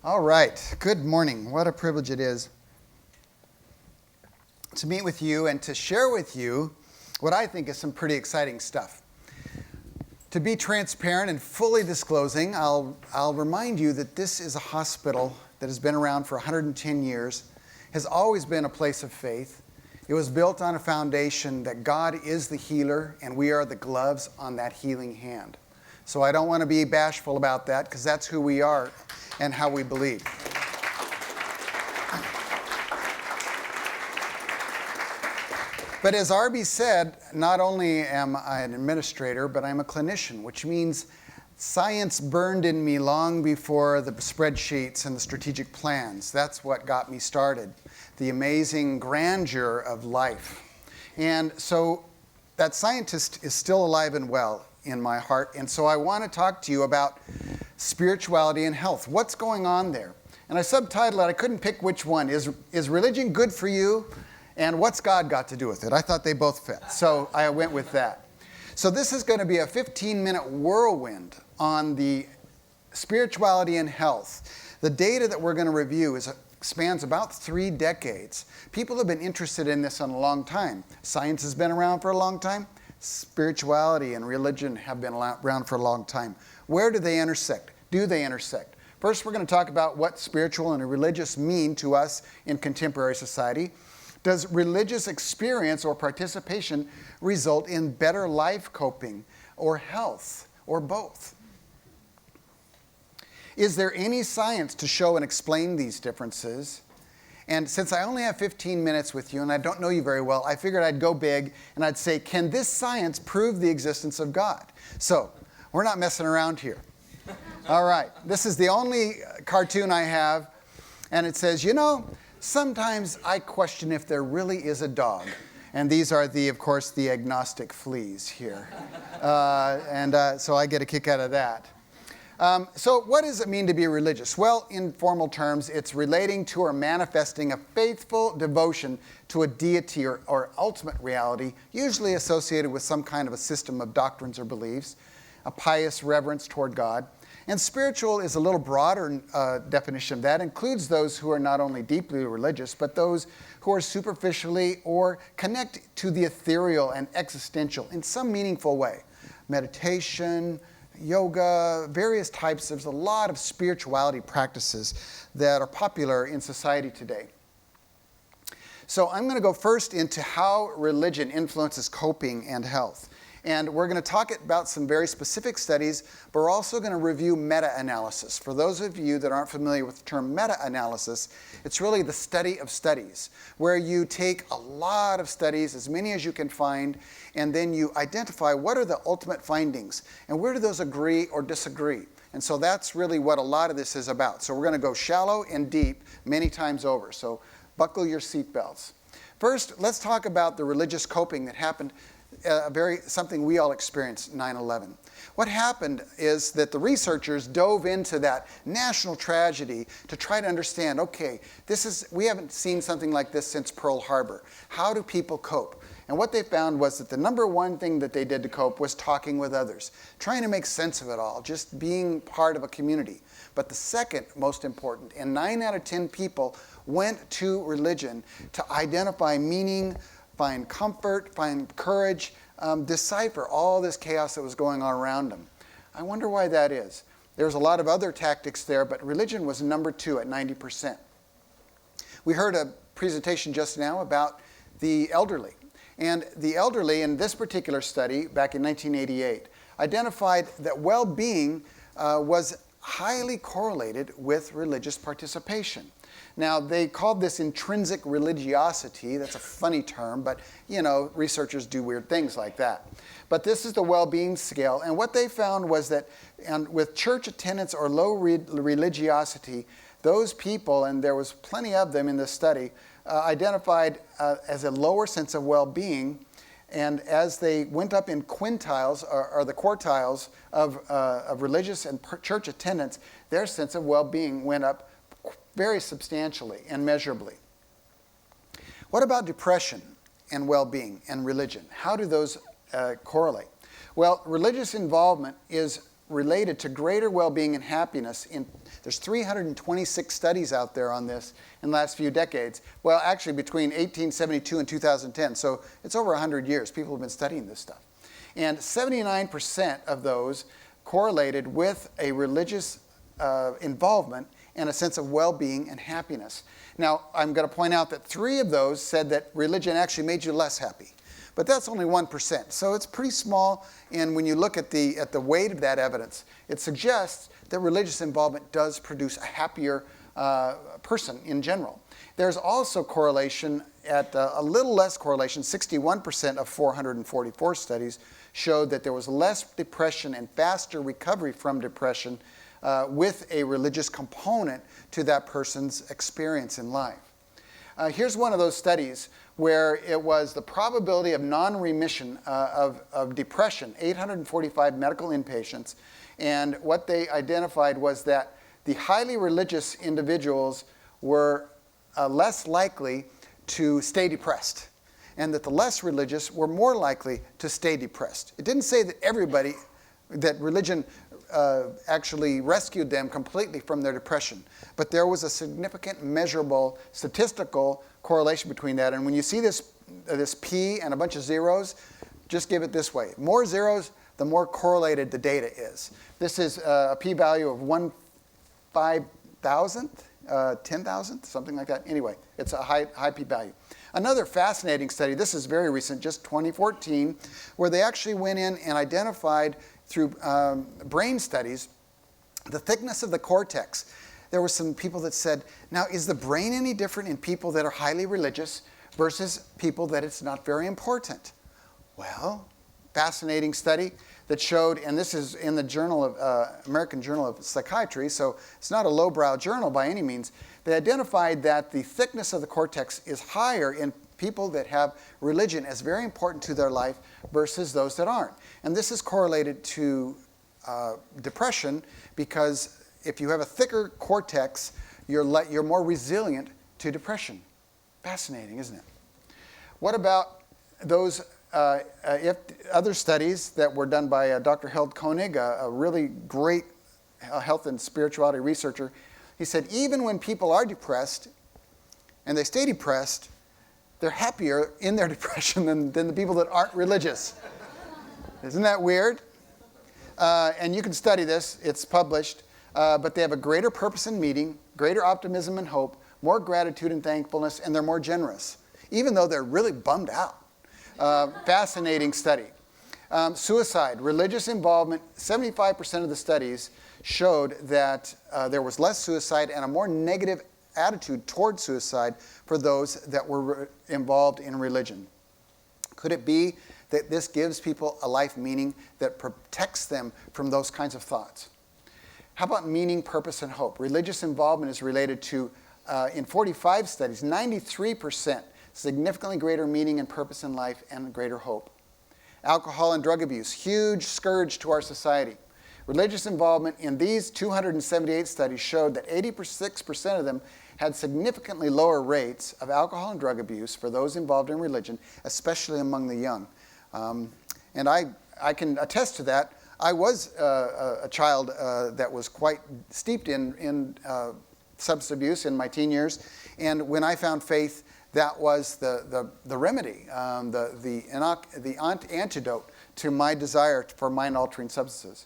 All right. Good morning. What a privilege it is to meet with you and to share with you what I think is some pretty exciting stuff. To be transparent and fully disclosing, I'll remind you that this is a hospital that has been around for 110 years, has always been a place of faith. It was built on a foundation that God is the healer and we are the gloves on that healing hand. So I don't want to be bashful about that because that's who we are and how we believe. But as Arby said, not only am I an administrator, but I'm a clinician, which means science burned in me long before the spreadsheets and the strategic plans. That's what got me started, the amazing grandeur of life. And so that scientist is still alive and well in my heart. And so I want to talk to you about spirituality and health. What's going on there? And I subtitled it, I couldn't pick which one. Is religion good for you? And what's God got to do with it? I thought they both fit. So I went with that. So this is going to be a 15-minute whirlwind on the spirituality and health. The data that we're going to review spans about 3 decades. People have been interested in this in a long time. Science has been around for a long time. Spirituality and religion have been around for a long time. Where do they intersect? Do they intersect? First, we're going to talk about what spiritual and religious mean to us in contemporary society. Does religious experience or participation result in better life coping or health or both? Is there any science to show and explain these differences? And since I only have 15 minutes with you and I don't know you very well, I figured I'd go big and I'd say, can this science prove the existence of God? So, we're not messing around here. All right, this is the only cartoon I have, and it says, sometimes I question if there really is a dog. And these are, of course, the agnostic fleas here. So I get a kick out of that. So what does it mean to be religious? Well, in formal terms, it's relating to or manifesting a faithful devotion to a deity or ultimate reality, usually associated with some kind of a system of doctrines or beliefs, a pious reverence toward God. And spiritual is a little broader definition of that. It includes those who are not only deeply religious, but those who are superficially or connect to the ethereal and existential in some meaningful way. Meditation, yoga, various types. There's a lot of spirituality practices that are popular in society today. So I'm going to go first into how religion influences coping and health. And we're going to talk about some very specific studies, but we're also going to review meta-analysis. For those of you that aren't familiar with the term meta-analysis, it's really the study of studies, where you take a lot of studies, as many as you can find, and then you identify what are the ultimate findings, and where do those agree or disagree. And so that's really what a lot of this is about. So we're going to go shallow and deep many times over. So buckle your seatbelts. First, let's talk about the religious coping that happened something we all experienced 9/11. What happened is that the researchers dove into that national tragedy to try to understand, okay, we haven't seen something like this since Pearl Harbor. How do people cope? And what they found was that the number one thing that they did to cope was talking with others, trying to make sense of it all, just being part of a community. But the second most important, and 9 out of 10 people went to religion to identify meaning, find comfort, find courage, decipher all this chaos that was going on around them. I wonder why that is. There's a lot of other tactics there, but religion was number 2 at 90%. We heard a presentation just now about the elderly. And the elderly in this particular study, back in 1988, identified that well-being was highly correlated with religious participation. Now, they called this intrinsic religiosity. That's a funny term, but, researchers do weird things like that. But this is the well-being scale. And what they found was that with church attendance or low religiosity, those people, and there was plenty of them in this study, identified as a lower sense of well-being. And as they went up in quintiles, or the quartiles of religious and church attendance, their sense of well-being went up very substantially and measurably. What about depression and well-being and religion? How do those correlate? Well, religious involvement is related to greater well-being and happiness in There's 326 studies out there on this in the last few decades. Well, actually between 1872 and 2010. So it's over 100 years. People have been studying this stuff. And 79% of those correlated with a religious involvement and a sense of well-being and happiness. Now, I'm going to point out that 3 of those said that religion actually made you less happy. But that's only 1%. So it's pretty small, and when you look at the weight of that evidence, it suggests that religious involvement does produce a happier person in general. There's also correlation at a little less correlation. 61% of 444 studies showed that there was less depression and faster recovery from depression with a religious component to that person's experience in life. Here's one of those studies where it was the probability of non-remission of depression, 845 medical inpatients, and what they identified was that the highly religious individuals were less likely to stay depressed, and that the less religious were more likely to stay depressed. It didn't say that everybody, that religion actually rescued them completely from their depression. But there was a significant measurable statistical correlation between that. And when you see this P and a bunch of zeros, just give it this way. More zeros, the more correlated the data is. This is a p-value of 1/5,000, 10,000, something like that. Anyway, it's a high p-value. Another fascinating study, this is very recent, just 2014, where they actually went in and identified through brain studies the thickness of the cortex. There were some people that said, now is the brain any different in people that are highly religious versus people that it's not very important? Well, fascinating study that showed, and this is in the Journal of American Journal of Psychiatry, so it's not a lowbrow journal by any means. They identified that the thickness of the cortex is higher in people that have religion as very important to their life versus those that aren't. And this is correlated to depression, because if you have a thicker cortex, you're more resilient to depression. Fascinating, isn't it? What about those if other studies that were done by Dr. Held Koenig, a really great health and spirituality researcher? He said even when people are depressed and they stay depressed, they're happier in their depression than the people that aren't religious. Isn't that weird? And you can study this. It's published. But they have a greater purpose in meeting, greater optimism and hope, more gratitude and thankfulness, and they're more generous, even though they're really bummed out. Fascinating study. Suicide, religious involvement, 75% of the studies showed that there was less suicide and a more negative attitude toward suicide for those that were involved in religion. Could it be that this gives people a life meaning that protects them from those kinds of thoughts? How about meaning, purpose, and hope? Religious involvement is related to, in 45 studies, 93% significantly greater meaning and purpose in life and greater hope. Alcohol and drug abuse, huge scourge to our society. Religious involvement in these 278 studies showed that 86% of them had significantly lower rates of alcohol and drug abuse for those involved in religion, especially among the young. And I can attest to that. I was a child that was quite steeped in substance abuse in my teen years, and when I found faith, that was the remedy, the antidote to my desire for mind-altering substances.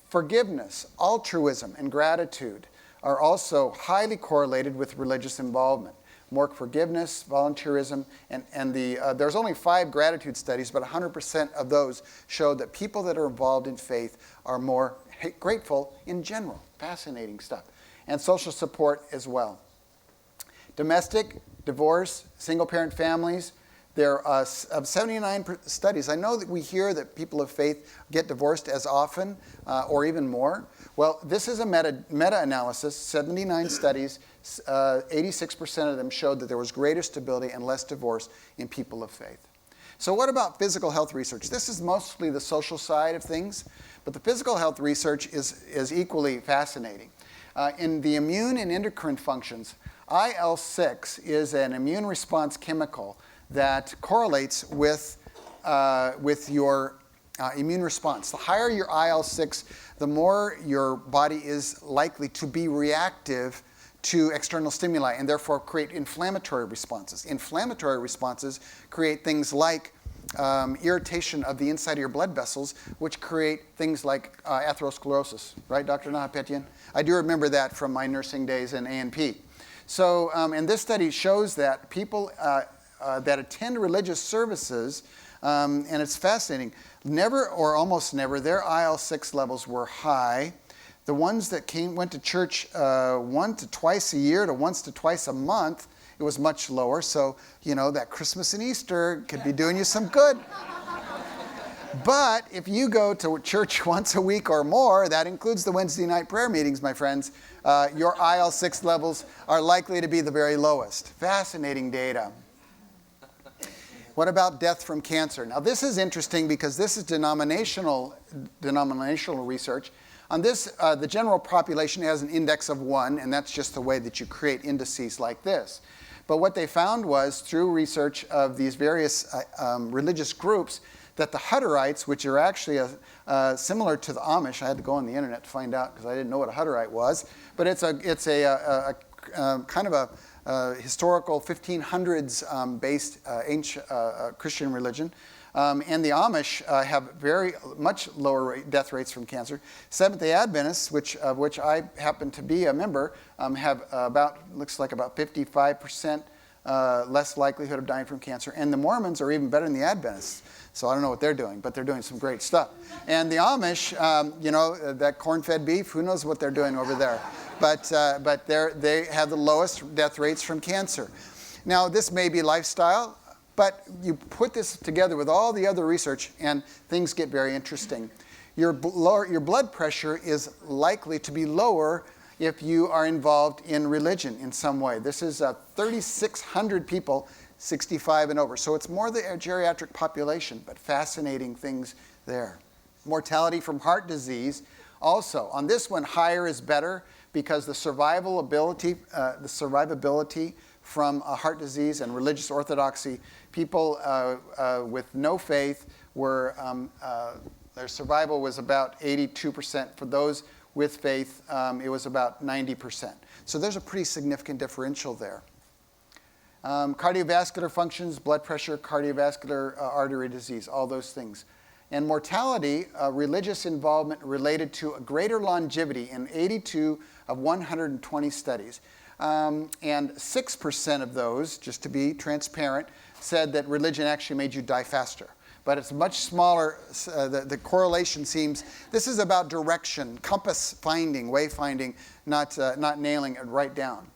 Forgiveness, altruism, and gratitude are also highly correlated with religious involvement. More forgiveness, volunteerism, and there's only 5 gratitude studies, but 100% of those showed that people that are involved in faith are more grateful in general. Fascinating stuff. And social support as well. Domestic, divorce, single-parent families, there are of 79 studies. I know that we hear that people of faith get divorced as often or even more. Well, this is a meta-analysis, 79 studies, 86% of them showed that there was greater stability and less divorce in people of faith. So what about physical health research? This is mostly the social side of things, but the physical health research is equally fascinating. In the immune and endocrine functions, IL-6 is an immune response chemical that correlates with your immune response. The higher your IL-6, the more your body is likely to be reactive to external stimuli and therefore create inflammatory responses. Inflammatory responses create things like irritation of the inside of your blood vessels, which create things like atherosclerosis. Right, Dr. Nahapetian? I do remember that from my nursing days in A&P. So, and this study shows that people that attend religious services, and it's fascinating, never or almost never, their IL-6 levels were high. The ones that went to church 1 to twice a year to once to twice a month, it was much lower. So, you know, that Christmas and Easter could be doing you some good. But if you go to church once a week or more, that includes the Wednesday night prayer meetings, my friends, your IL-6 levels are likely to be the very lowest. Fascinating data. What about death from cancer? Now, this is interesting because this is denominational research. On this, the general population has an index of 1, and that's just the way that you create indices like this. But what they found was, through research of these various religious groups, that the Hutterites, which are actually similar to the Amish, I had to go on the internet to find out because I didn't know what a Hutterite was, but it's a kind of a historical 1500s based ancient Christian religion. And the Amish have very much lower death rates from cancer. Seventh-day Adventists, of which I happen to be a member, have looks like about 55% less likelihood of dying from cancer. And the Mormons are even better than the Adventists. So I don't know what they're doing, but they're doing some great stuff. And the Amish, that corn-fed beef, who knows what they're doing over there. But they have the lowest death rates from cancer. Now, this may be lifestyle, but you put this together with all the other research, and things get very interesting. Your blood pressure is likely to be lower if you are involved in religion in some way. This is 3,600 people, 65 and over. So it's more the geriatric population, but fascinating things there. Mortality from heart disease. Also, on this one, higher is better because the survivability from heart disease and religious orthodoxy, people with no faith their survival was about 82%. For those with faith, it was about 90%. So there's a pretty significant differential there. Cardiovascular functions, blood pressure, cardiovascular artery disease, all those things. And mortality, religious involvement related to a greater longevity in 82 of 120 studies. And 6% of those, just to be transparent, said that religion actually made you die faster. But it's much smaller. The correlation seems, this is about direction, compass finding, wayfinding, not nailing it right down.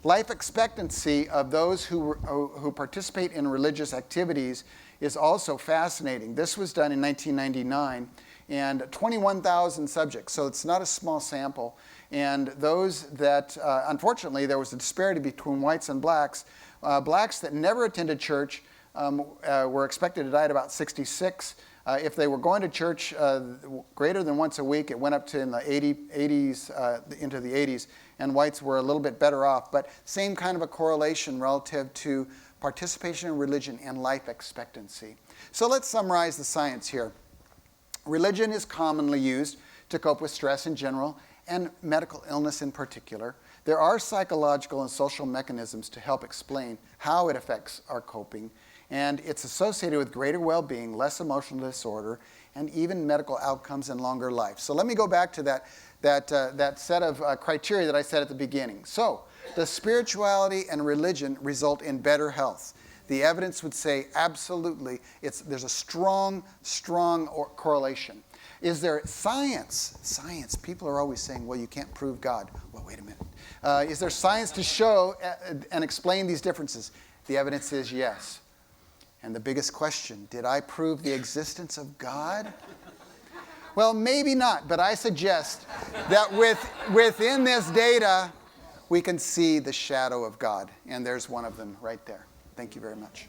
Life expectancy of those who participate in religious activities is also fascinating. This was done in 1999, and 21,000 subjects, so it's not a small sample. And those that, unfortunately, there was a disparity between whites and blacks. Blacks that never attended church were expected to die at about 66. If they were going to church greater than once a week, it went up to in the 80s, into the 80s, and whites were a little bit better off. But same kind of a correlation relative to participation in religion and life expectancy. So let's summarize the science here. Religion is commonly used to cope with stress in general and medical illness in particular. There are psychological and social mechanisms to help explain how it affects our coping, and it's associated with greater well-being, less emotional disorder, and even medical outcomes and longer life. So let me go back to that set of criteria that I said at the beginning. So, does spirituality and religion result in better health? The evidence would say absolutely. There's a strong correlation. Is there science? Science. People are always saying, well, you can't prove God. Well, wait a minute. Is there science to show and explain these differences? The evidence is yes. And the biggest question, did I prove the existence of God? Well, maybe not, but I suggest that within this data, we can see the shadow of God. And there's one of them right there. Thank you very much.